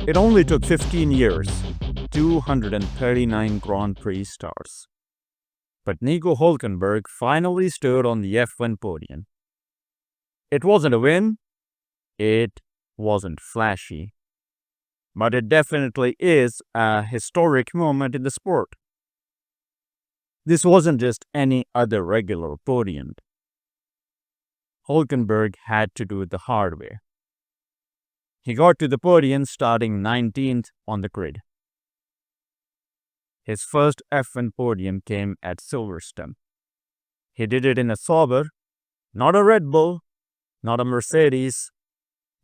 It only took 15 years, 239 Grand Prix stars. But Nico Hulkenberg finally stood on the F1 podium. It wasn't a win, it wasn't flashy, but it definitely is a historic moment in the sport. This wasn't just any other regular podium. Hulkenberg had to do it the hard way. He got to the podium starting 19th on the grid. His first F1 podium came at Silverstone. He did it in a Sauber, not a Red Bull, not a Mercedes,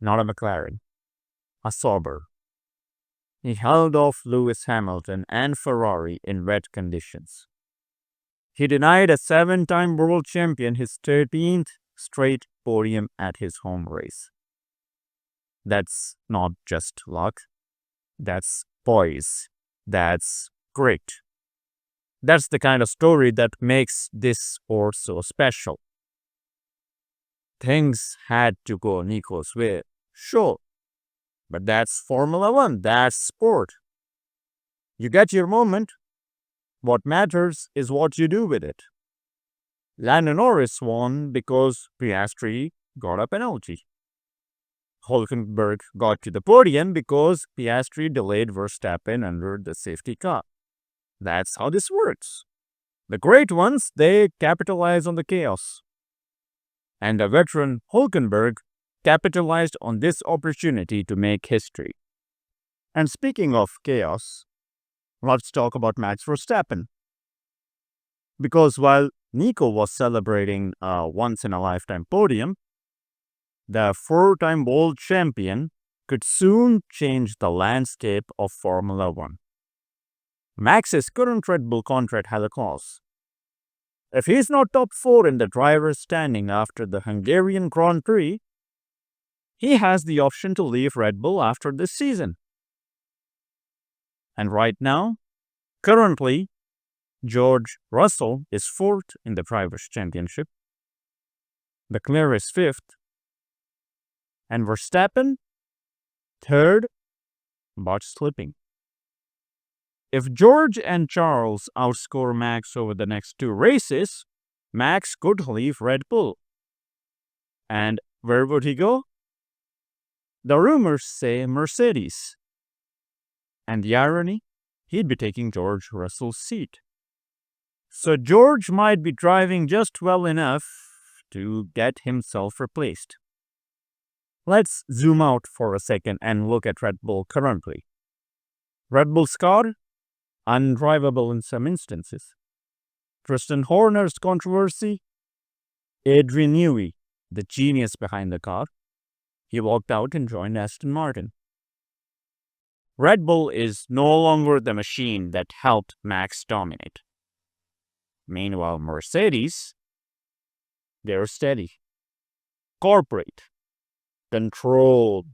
not a McLaren, a Sauber. He held off Lewis Hamilton and Ferrari in wet conditions. He denied a 7-time world champion his 13th straight podium at his home race. That's not just luck. That's poise. That's grit. That's the kind of story that makes this sport so special. Things had to go Nico's way, sure. But that's Formula One. That's sport. You get your moment. What matters is what you do with it. Lando Norris won because Piastri got a penalty. Hulkenberg got to the podium because Piastri delayed Verstappen under the safety car. That's how this works. The great ones, they capitalize on the chaos. And the veteran Hulkenberg capitalized on this opportunity to make history. And speaking of chaos, let's talk about Max Verstappen. Because while Nico was celebrating a once-in-a-lifetime podium, the 4-time world champion could soon change the landscape of Formula One. Max's current Red Bull contract has a clause. If he's not top 4 in the driver's standing after the Hungarian Grand Prix, he has the option to leave Red Bull after this season. And right now, currently, George Russell is 4th in the Drivers' Championship. Leclerc is 5th. And Verstappen, 3rd, but slipping. If George and Charles outscore Max over the next 2 races, Max could leave Red Bull. And where would he go? The rumors say Mercedes. And the irony? He'd be taking George Russell's seat. So George might be driving just well enough to get himself replaced. Let's zoom out for a second and look at Red Bull currently. Red Bull's car, undrivable in some instances. Christian Horner's controversy, Adrian Newey, the genius behind the car. He walked out and joined Aston Martin. Red Bull is no longer the machine that helped Max dominate. Meanwhile, Mercedes, they're steady, corporate, controlled,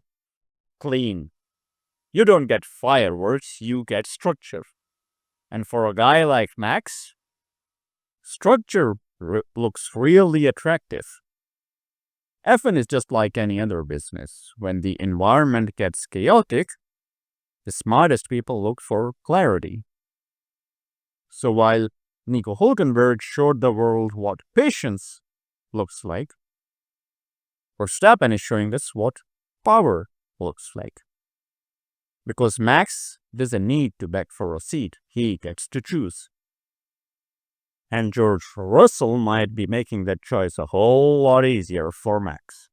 clean. You don't get fireworks, you get structure. And for a guy like Max, structure looks really attractive. F1 is just like any other business. When the environment gets chaotic, the smartest people look for clarity. So while Nico Hulkenberg showed the world what patience looks like, Verstappen is showing us what power looks like. Because Max doesn't need to beg for a seat, he gets to choose. And George Russell might be making that choice a whole lot easier for Max.